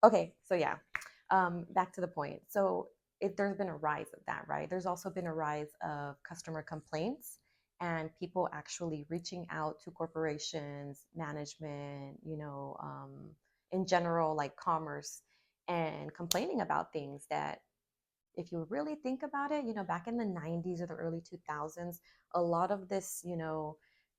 Okay, so yeah, back to the point. So there's been a rise of that, right? There's also been a rise of customer complaints and people actually reaching out to corporations, management, in general, like commerce, and complaining about things that, if you really think about it, back in the 90s or the early 2000s, a lot of this,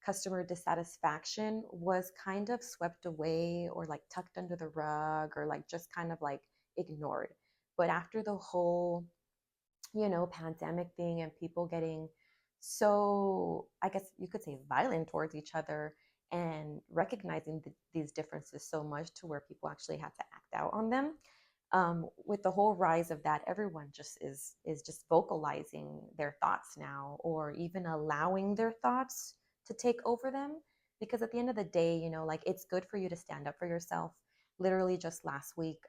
customer dissatisfaction was kind of swept away or like tucked under the rug or like just kind of like ignored. But after the whole, pandemic thing and people getting so, I guess you could say, violent towards each other and recognizing these differences so much to where people actually had to act out on them, with the whole rise of that, everyone just is just vocalizing their thoughts now, or even allowing their thoughts to take over them. Because at the end of the day, like, it's good for you to stand up for yourself. Literally just last week,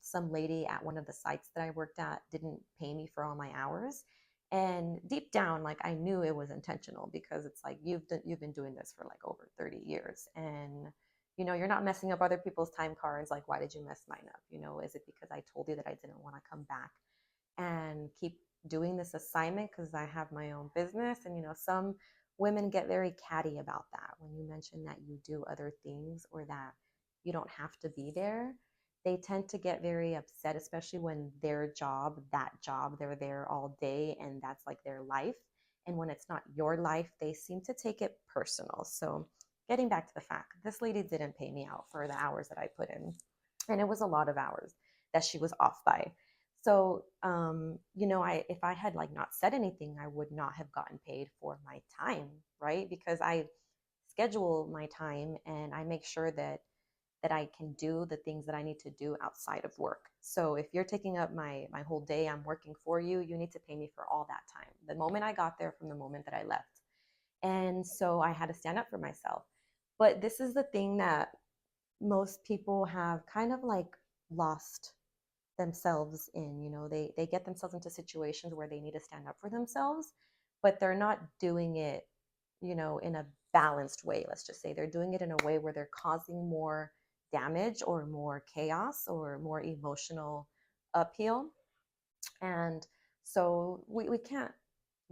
some lady at one of the sites that I worked at didn't pay me for all my hours, and deep down, like, I knew it was intentional, because it's like, you've been doing this for like over 30 years, and you're not messing up other people's time cards. Like, why did you mess mine up? Is it because I told you that I didn't want to come back and keep doing this assignment because I have my own business? And some women get very catty about that when you mention that you do other things or that you don't have to be there. They tend to get very upset, especially when their job, that job, they're there all day and that's like their life. And when it's not your life, they seem to take it personal. So, getting back to the fact, this lady didn't pay me out for the hours that I put in. And it was a lot of hours that she was off by. So, if I had like not said anything, I would not have gotten paid for my time, right? Because I schedule my time and I make sure that I can do the things that I need to do outside of work. So if you're taking up my whole day, I'm working for you, you need to pay me for all that time. The moment I got there from the moment that I left. And so I had to stand up for myself. But this is the thing that most people have kind of like lost themselves in. They get themselves into situations where they need to stand up for themselves, but they're not doing it, in a balanced way. Let's just say they're doing it in a way where they're causing more damage or more chaos or more emotional upheaval. And so we can't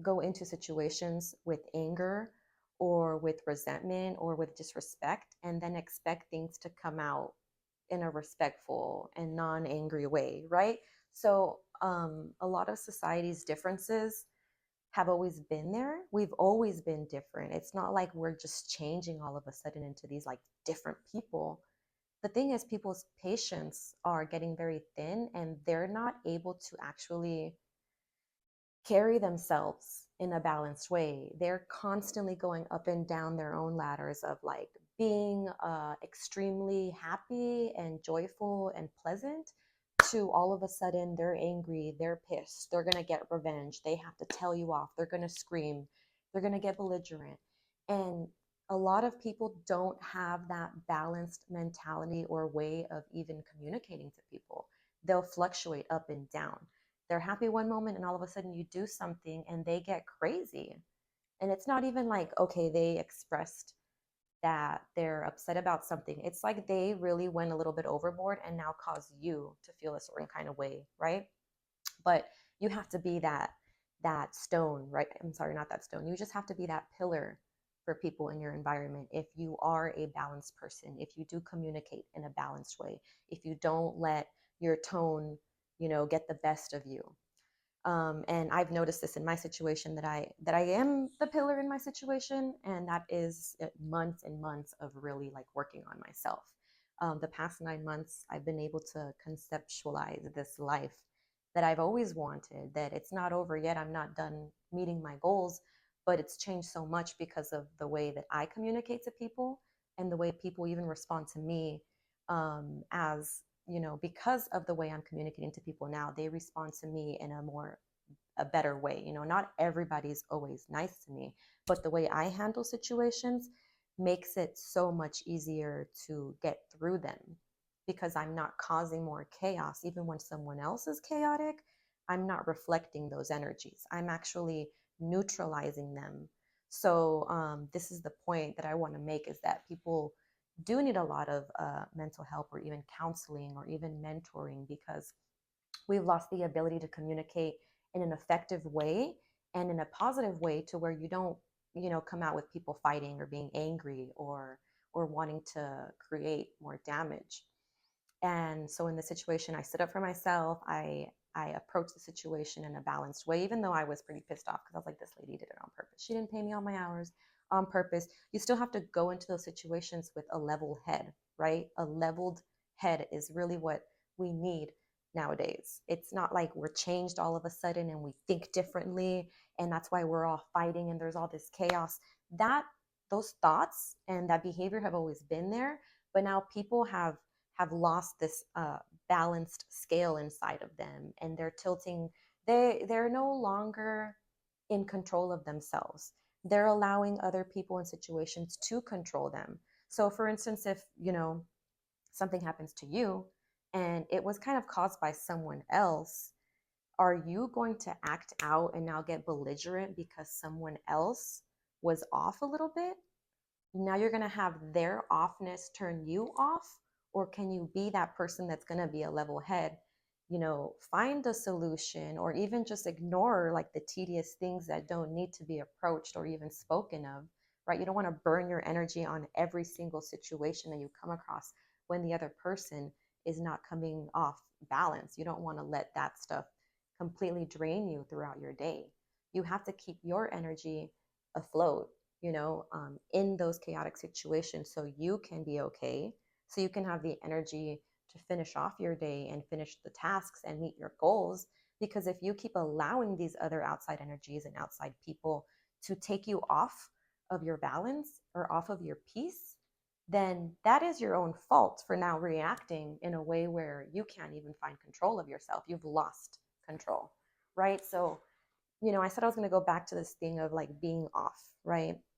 go into situations with anger or with resentment or with disrespect and then expect things to come out in a respectful and non-angry way, right? So a lot of society's differences have always been there. We've always been different. It's not like we're just changing all of a sudden into these like different people. The thing is, people's patience are getting very thin and they're not able to actually carry themselves in a balanced way. They're constantly going up and down their own ladders of like being extremely happy and joyful and pleasant, to all of a sudden they're angry, they're pissed, they're going to get revenge, they have to tell you off, they're going to scream, they're going to get belligerent. And a lot of people don't have that balanced mentality or way of even communicating to people. They'll fluctuate up and down. They're happy one moment and all of a sudden you do something and they get crazy. And it's not even like, okay, they expressed that they're upset about something. It's like they really went a little bit overboard and now cause you to feel a certain kind of way, right? But you have to be that stone, right? I'm sorry, not that stone. You just have to be that pillar for people in your environment. If you are a balanced person, if you do communicate in a balanced way, if you don't let your tone, get the best of you. And I've noticed this in my situation, that I am the pillar in my situation, and that is months and months of really like working on myself. The past 9 months, I've been able to conceptualize this life that I've always wanted. That it's not over yet. I'm not done meeting my goals, but it's changed so much because of the way that I communicate to people and the way people even respond to me, as because of the way I'm communicating to people now, they respond to me in a better way. Not everybody's always nice to me, but the way I handle situations makes it so much easier to get through them, because I'm not causing more chaos. Even when someone else is chaotic, I'm not reflecting those energies. I'm actually neutralizing them. So this is the point that I want to make, is that people do need a lot of mental help or even counseling or even mentoring, because we've lost the ability to communicate in an effective way and in a positive way, to where you don't, come out with people fighting or being angry or wanting to create more damage. And so in the situation, I stood up for myself. I approached the situation in a balanced way, even though I was pretty pissed off, because I was like, this lady did it on purpose. She didn't pay me all my hours on purpose. You still have to go into those situations with a level head, right? A leveled head is really what we need nowadays. It's not like we're changed all of a sudden and we think differently, and that's why we're all fighting and there's all this chaos. That those thoughts and that behavior have always been there, but now people have lost this balanced scale inside of them, and they're tilting. They're no longer in control of themselves. They're allowing other people and situations to control them. So for instance, if something happens to you and it was kind of caused by someone else, are you going to act out and now get belligerent because someone else was off a little bit? Now you're going to have their offness turn you off? Or can you be that person that's going to be a level head, find a solution, or even just ignore like the tedious things that don't need to be approached or even spoken of, right? You don't want to burn your energy on every single situation that you come across when the other person is not coming off balance. You don't want to let that stuff completely drain you throughout your day. You have to keep your energy afloat, in those chaotic situations, so you can be okay, so you can have the energy to finish off your day and finish the tasks and meet your goals. Because if you keep allowing these other outside energies and outside people to take you off of your balance or off of your peace, then that is your own fault for now reacting in a way where you can't even find control of yourself. You've lost control, right? So, I said I was going to go back to this thing of like being off, right?